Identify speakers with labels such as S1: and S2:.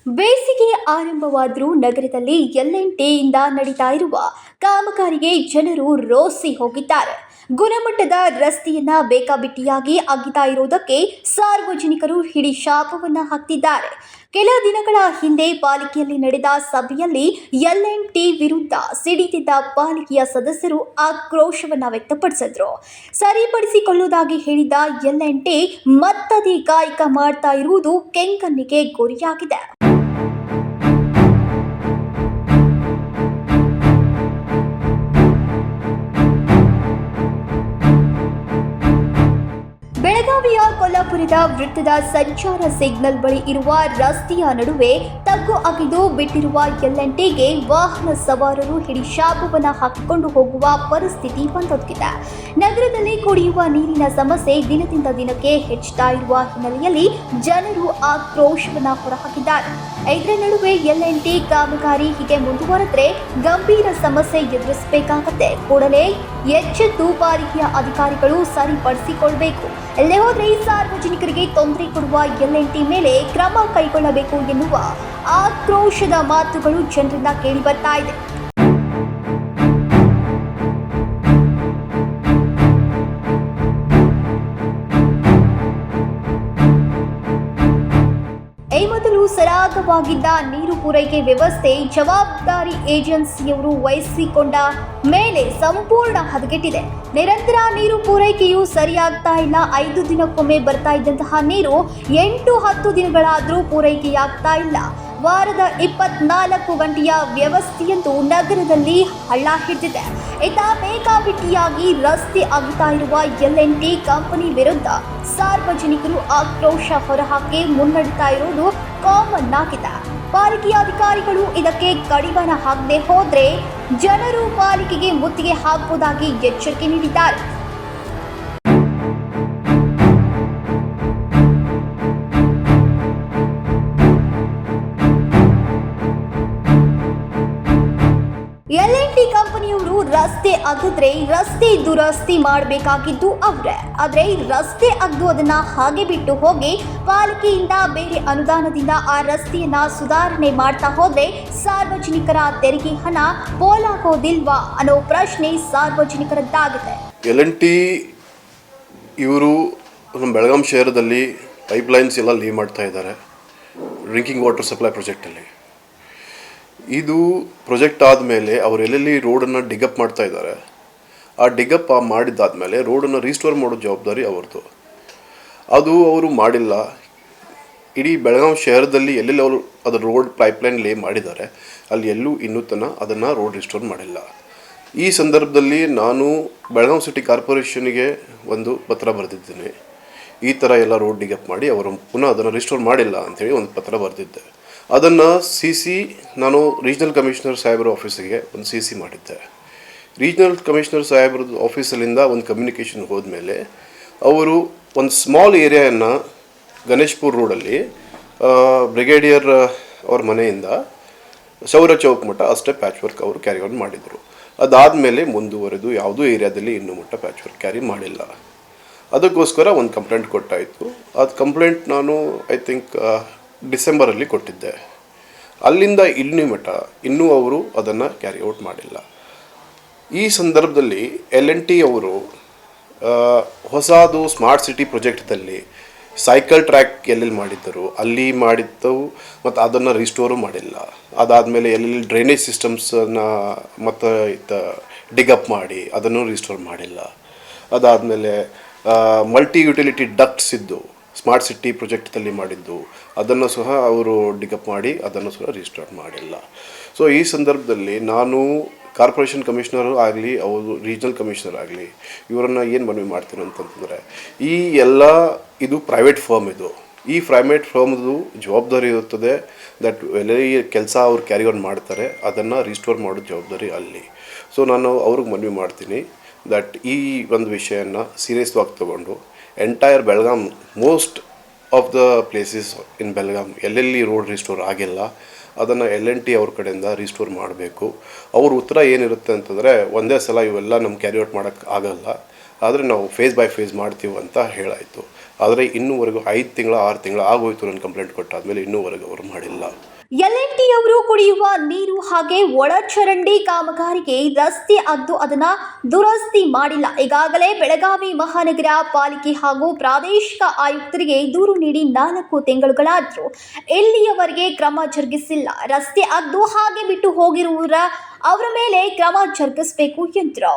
S1: ಬೇಸಿಗೆ ಆರಂಭವಾದರೂ ನಗರದಲ್ಲಿ ಎಲ್ಲೆಂಟೆಯಿಂದ ನಡೀತಾ ಇರುವ ಕಾಮಗಾರಿಗೆ ಜನರು ರೋಸಿ ಹೋಗಿದ್ದಾರೆ. ಗುಣಮಟ್ಟದ ರಸ್ತೆಯನ್ನ ಬೇಕಾಬಿಟ್ಟಿಯಾಗಿ ಅಗಿತಾ ಇರುವುದಕ್ಕೆ ಸಾರ್ವಜನಿಕರು ಹಿಡಿ ಶಾಪವನ್ನ ಹಾಕ್ತಿದ್ದಾರೆ. ಕೆಲ ದಿನಗಳ ಹಿಂದೆ ಪಾಲಿಕೆಯಲ್ಲಿ ನಡೆದ ಸಭೆಯಲ್ಲಿ ಎಲ್ಎನ್ಟಿ ವಿರುದ್ಧ ಸಿಡಿದಿದ್ದ ಪಾಲಿಕೆಯ ಸದಸ್ಯರು ಆಕ್ರೋಶವನ್ನ ವ್ಯಕ್ತಪಡಿಸಿದ್ರು. ಸರಿಪಡಿಸಿಕೊಳ್ಳುವುದಾಗಿ ಹೇಳಿದ ಎಲ್ಎನ್ಟಿ ಮತ್ತದೇ ಕಾಯಕ ಮಾಡ್ತಾ ಇರುವುದು ಕೆಂಗಣ್ಣಿಗೆ ಗುರಿಯಾಗಿದೆ. ಬೆಳಗಾವಿಯ ಕೊಲ್ಲಾಪುರದ ವೃತ್ತದ ಸಂಚಾರ ಸಿಗ್ನಲ್ ಬಳಿ ಇರುವ ರಸ್ತೆಯ ನಡುವೆ ತಗ್ಗು ಅಗಿದು ಬಿಟ್ಟಿರುವ ಎಲ್ಎನ್ಟಿಗೆ ವಾಹನ ಸವಾರರು ಹಿಡಿ ಶಾಪವನ್ನು ಹಾಕಿಕೊಂಡು ಹೋಗುವ ಪರಿಸ್ಥಿತಿ ಬಂದೊದಗಿದೆ. ನಗರದಲ್ಲಿ ಕುಡಿಯುವ ನೀರಿನ ಸಮಸ್ಯೆ ದಿನದಿಂದ ದಿನಕ್ಕೆ ಹೆಚ್ಚುತ್ತಾ ಇರುವ ಹಿನ್ನೆಲೆಯಲ್ಲಿ ಜನರು ಆಕ್ರೋಶವನ್ನು ಹೊರಹಾಕಿದ್ದಾರೆ. ಇದರ ನಡುವೆ ಎಲ್ಎನ್ಟಿ ಕಾಮಗಾರಿ ಹೀಗೆ ಮುಂದುವರೆದರೆ ಗಂಭೀರ ಸಮಸ್ಯೆ ಎದುರಿಸಬೇಕಾಗುತ್ತೆ. ಕೂಡಲೇ ಎಚ್ಚೆತ್ತು ಪಾಲಿಕೆಯ ಅಧಿಕಾರಿಗಳು ಸರಿಪಡಿಸಿಕೊಳ್ಳಬೇಕು. ಎಲ್ಲೇ ಹೋದರೆ ಸಾರ್ವಜನಿಕರಿಗೆ ತೊಂದರೆ ಕೊಡುವ ಎಲ್ಎನ್ಟಿ ಮೇಲೆ ಕ್ರಮ ಕೈಗೊಳ್ಳಬೇಕು ಎನ್ನುವ ಆಕ್ರೋಶದ ಮಾತುಗಳು ಜನರಿಂದ ಕೇಳಿಬರ್ತಾ ಇದೆ. ಈ ಮೊದಲು ಸರಾಗವಾಗಿದ್ದ ನೀರು ಪೂರೈಕೆ ವ್ಯವಸ್ಥೆ ಜವಾಬ್ದಾರಿ ಏಜೆನ್ಸಿಯವರು ವಹಿಸಿಕೊಂಡ ಮೇಲೆ ಸಂಪೂರ್ಣ ಹದಗೆಟ್ಟಿದೆ. ನಿರಂತರ ನೀರು ಪೂರೈಕೆಯು ಸರಿಯಾಗ್ತಾ ಇಲ್ಲ. 5 ದಿನಕ್ಕೊಮ್ಮೆ ಬರ್ತಾ ಇದ್ದಂತಹ ನೀರು 8-10 ದಿನಗಳಾದರೂ ಪೂರೈಕೆಯಾಗ್ತಾ ಇಲ್ಲ. ವಾರದ 24 ಗಂಟೆಯ ವ್ಯವಸ್ಥೆಯಂತೂ ನಗರದಲ್ಲಿ ಹಳ್ಳ ಹಿಡಿದಿದೆ. ಇತ್ತ ಬೇಕಾಬಿಟ್ಟಿಯಾಗಿ ರಸ್ತೆ ಅಗಿತಾ ಇರುವ ಎಲ್ಎನ್ಟಿ ಕಂಪನಿ ವಿರುದ್ಧ ಸಾರ್ವಜನಿಕರು ಆಕ್ರೋಶ ಹೊರಹಾಕಿ ಮುನ್ನಡೆತಾ ಇರುವುದು ಕಾಮನ್ ಆಗಿದೆ. ಪಾಲಿಕೆಯ ಅಧಿಕಾರಿಗಳು ಇದಕ್ಕೆ ಕಡಿವಾಣ ಹಾಕದೆ ಹೋದ್ರೆ ಜನರು ಪಾಲಿಕೆಗೆ ಮುತ್ತಿಗೆ ಹಾಕುವುದಾಗಿ ಎಚ್ಚರಿಕೆ ನೀಡಿದ್ದಾರೆ. ಎಲ್ಎನ್ಟಿ ಕಂಪನಿಯವರು ರಸ್ತೆ ಅಗಿದ್ರೆ ರಸ್ತೆ ದುರಸ್ತಿ ಮಾಡಬೇಕಾಗಿದ್ದು ಅವರೇ. ಆದರೆ ರಸ್ತೆ ಅಗ್ದು ಅದನ್ನ ಹಾಗೆ ಬಿಟ್ಟು ಹೋಗಿ ಪಾಲಿಕೆಯಿಂದ ಬೇರೆ ಅನುದಾನದಿಂದ ಆ ರಸ್ತೆಯನ್ನ ಸುಧಾರಣೆ ಮಾಡ್ತಾ ಹೋದ್ರೆ ಸಾರ್ವಜನಿಕರ ತೆರಿಗೆ ಹಣ ಪೋಲಾಗೋದಿಲ್ವಾ ಅನ್ನೋ ಪ್ರಶ್ನೆ ಸಾರ್ವಜನಿಕರದ್ದಾಗಿದೆ.
S2: ಎಲ್ಎನ್ಟಿ ಇವರು ನಮ್ಮ ಬೆಳಗಾಂ ಶಹರದಲ್ಲಿ ಪೈಪ್ಲೈನ್ಸ್ ಎಲ್ಲ ಲೇ ಮಾಡ್ತಾ ಇದ್ದಾರೆ. ಡ್ರಿಂಕಿಂಗ್ ವಾಟರ್ ಸಪ್ಲೈ ಪ್ರಾಜೆಕ್ಟಲ್ಲಿ ಇದು ಪ್ರಾಜೆಕ್ಟ್ ಆದಮೇಲೆ ಅವರು ಎಲ್ಲೆಲ್ಲಿ ರೋಡನ್ನು ಡಿಗಪ್ ಮಾಡ್ತಾ ಇದ್ದಾರೆ, ಆ ಡಿಗಪ್ ಮಾಡಿದ್ದಾದಮೇಲೆ ರೋಡನ್ನು ರೀಸ್ಟೋರ್ ಮಾಡೋ ಜವಾಬ್ದಾರಿ ಅವ್ರದ್ದು. ಅದು ಅವರು ಮಾಡಿಲ್ಲ. ಇಡೀ ಬೆಳಗಾಂ ಶಹರದಲ್ಲಿ ಎಲ್ಲೆಲ್ಲಿ ಅವರು ಅದರ ರೋಡ್ ಪೈಪ್ಲೈನ್ ಲೇ ಮಾಡಿದ್ದಾರೆ ಅಲ್ಲಿ ಎಲ್ಲೂ ಇನ್ನೂ ತನಕ ಅದನ್ನು ರೋಡ್ ರೀಸ್ಟೋರ್ ಮಾಡಿಲ್ಲ. ಈ ಸಂದರ್ಭದಲ್ಲಿ ನಾನು ಬೆಳಗಾಂ ಸಿಟಿ ಕಾರ್ಪೊರೇಷನ್ಗೆ ಒಂದು ಪತ್ರ ಬರೆದಿದ್ದೇನೆ. ಈ ಥರ ಎಲ್ಲ ರೋಡ್ ಡಿಗಪ್ ಮಾಡಿ ಅವರು ಪುನಃ ಅದನ್ನು ರೀಸ್ಟೋರ್ ಮಾಡಿಲ್ಲ ಅಂಥೇಳಿ ಒಂದು ಪತ್ರ ಬರೆದಿದ್ದೆ. ಅದನ್ನು ನಾನು ರೀಜ್ನಲ್ ಕಮಿಷನರ್ ಸಾಹೇಬ್ರ ಆಫೀಸಿಗೆ ಒಂದು CC ಮಾಡಿದ್ದೆ. ರೀಜ್ನಲ್ ಕಮಿಷನರ್ ಸಾಹೇಬ್ರ ಆಫೀಸಲ್ಲಿಂದ ಒಂದು ಕಮ್ಯುನಿಕೇಷನ್ ಹೋದ್ಮೇಲೆ ಅವರು ಒಂದು ಸ್ಮಾಲ್ ಏರಿಯಾಯನ್ನು ಗಣೇಶ್ಪುರ್ ರೋಡಲ್ಲಿ ಬ್ರಿಗೇಡಿಯರ್ ಅವ್ರ ಮನೆಯಿಂದ ಸೌರ ಚೌಕ್ ಮಟ್ಟ ಅಷ್ಟೇ ಪ್ಯಾಚ್ ವರ್ಕ್ ಅವರು ಕ್ಯಾರಿ ಆನ್ ಮಾಡಿದರು. ಅದಾದಮೇಲೆ ಮುಂದುವರೆದು ಯಾವುದೂ ಏರಿಯಾದಲ್ಲಿ ಇನ್ನೂ ಮಟ್ಟ ಪ್ಯಾಚ್ ವರ್ಕ್ ಕ್ಯಾರಿ ಮಾಡಿಲ್ಲ. ಅದಕ್ಕೋಸ್ಕರ ಒಂದು ಕಂಪ್ಲೇಂಟ್ ಕೊಟ್ಟಾಯಿತು. ಅದು ಕಂಪ್ಲೇಂಟ್ ನಾನು ಐ ಥಿಂಕ್ ಡಿಸೆಂಬರಲ್ಲಿ ಕೊಟ್ಟಿದ್ದೆ. ಅಲ್ಲಿಂದ ಮಟ್ಟ ಇನ್ನೂ ಅವರು ಅದನ್ನು ಕ್ಯಾರಿ ಔಟ್ ಮಾಡಿಲ್ಲ. ಈ ಸಂದರ್ಭದಲ್ಲಿ ಎಲ್ಎನ್ಟಿ ಅವರು ಹೊಸದು ಸ್ಮಾರ್ಟ್ ಸಿಟಿ ಪ್ರಾಜೆಕ್ಟ್ದಲ್ಲಿ ಸೈಕಲ್ ಟ್ರ್ಯಾಕ್ ಎಲ್ಲೆಲ್ಲಿ ಮಾಡಿದ್ದರು ಅಲ್ಲಿ ಮಾಡಿದ್ದವು ಮತ್ತು ಅದನ್ನು ರಿಸ್ಟೋರು ಮಾಡಿಲ್ಲ. ಅದಾದಮೇಲೆ ಎಲ್ಲೆಲ್ಲಿ ಡ್ರೈನೇಜ್ ಸಿಸ್ಟಮ್ಸನ್ನು ಮತ್ತು ಡಿಗಪ್ ಮಾಡಿ ಅದನ್ನು ರಿಸ್ಟೋರ್ ಮಾಡಿಲ್ಲ. ಅದಾದಮೇಲೆ ಮಲ್ಟಿ ಯುಟಿಲಿಟಿ ಡಕ್ಟ್ಸ್ ಇದ್ದು ಸ್ಮಾರ್ಟ್ ಸಿಟಿ ಪ್ರಾಜೆಕ್ಟಲ್ಲಿ ಮಾಡಿದ್ದು ಅದನ್ನು ಸಹ ಅವರು ಡಿಗಪ್ ಮಾಡಿ ಅದನ್ನು ಸಹ ರಿಸ್ಟಾರ್ಟ್ ಮಾಡಿಲ್ಲ. ಸೊ ಈ ಸಂದರ್ಭದಲ್ಲಿ ನಾನು ಕಾರ್ಪೊರೇಷನ್ ಕಮಿಷನರು ಆಗಲಿ ಅವರು ರೀಜ್ನಲ್ ಕಮಿಷನರ್ ಆಗಲಿ ಇವರನ್ನು ಏನು ಮನವಿ ಮಾಡ್ತೀನಿ ಅಂತಂತಂದರೆ, ಈ ಎಲ್ಲ ಇದು ಪ್ರೈವೇಟ್ ಫರ್ಮ್. ಈ ಪ್ರೈವೇಟ್ ಫರ್ಮ್ದು ಜವಾಬ್ದಾರಿ ಇರುತ್ತದೆ ದಟ್ ಎಲ್ಲೇ ಕೆಲಸ ಅವ್ರು ಕ್ಯಾರಿ ಆನ್ ಮಾಡ್ತಾರೆ ಅದನ್ನು ರಿಸ್ಟೋರ್ ಮಾಡೋ ಜವಾಬ್ದಾರಿ ಅಲ್ಲಿ. ಸೊ ನಾನು ಅವ್ರಿಗೆ ಮನವಿ ಮಾಡ್ತೀನಿ ದಟ್ ಈ ಒಂದು ವಿಷಯನ ಸೀರಿಯಸ್ವಾಗಿ ತಗೊಂಡು entire Belgaum most of the places in Belgaum ಎಲ್ಲೆಲ್ಲಿ ರೋಡ್ ರಿಸ್ಟೋರ್ ಆಗಿಲ್ಲ ಅದನ್ನು ಎಲ್ಎನ್ಟಿ ಅವ್ರ ಕಡೆಯಿಂದ ರಿಸ್ಟೋರ್ ಮಾಡಬೇಕು. ಅವ್ರ ಉತ್ತರ ಏನಿರುತ್ತೆ ಅಂತಂದರೆ, ಒಂದೇ ಸಲ ಇವೆಲ್ಲ ನಮ್ಮ ಕ್ಯಾರಿ ಔಟ್ ಮಾಡೋಕ್ಕೆ ಆಗಲ್ಲ, ಆದರೆ ನಾವು ಫೇಸ್ ಬೈ ಫೇಸ್ ಮಾಡ್ತೀವಿ ಅಂತ ಹೇಳಾಯಿತು. ಆದರೆ ಇನ್ನೂವರೆಗೂ 5 ತಿಂಗಳು 6 ತಿಂಗಳು ಆಗೋಯ್ತು ನನ್ನ ಕಂಪ್ಲೇಂಟ್ ಕೊಟ್ಟಾದಮೇಲೆ ಇನ್ನೂವರೆಗೂ ಅವರು ಮಾಡಿಲ್ಲ.
S1: L&T ಅವರು ಕುಡಿಯುವ ನೀರು ಹಾಗೆ ಒಳಚರಂಡಿ ಕಾಮಗಾರಿಗೆ ರಸ್ತೆ ಅಗ್ದು ಅದನ್ನ ದುರಸ್ತಿ ಮಾಡಿಲ್ಲ. ಈಗಾಗಲೇ ಬೆಳಗಾವಿ ಮಹಾನಗರ ಪಾಲಿಕೆ ಹಾಗೂ ಪ್ರಾದೇಶಿಕ ಆಯುಕ್ತರಿಗೆ ದೂರು ನೀಡಿ 4 ತಿಂಗಳುಗಳಾದರೂ ಇಲ್ಲಿಯವರೆಗೆ ಕ್ರಮ ಜರುಗಿಸಿಲ್ಲ. ರಸ್ತೆ ಅಗ್ದು ಹಾಗೆ ಬಿಟ್ಟು ಹೋಗಿರುವವರ ಅವರ ಮೇಲೆ ಕ್ರಮ ಜರುಗಿಸಬೇಕು ಎಂದರು.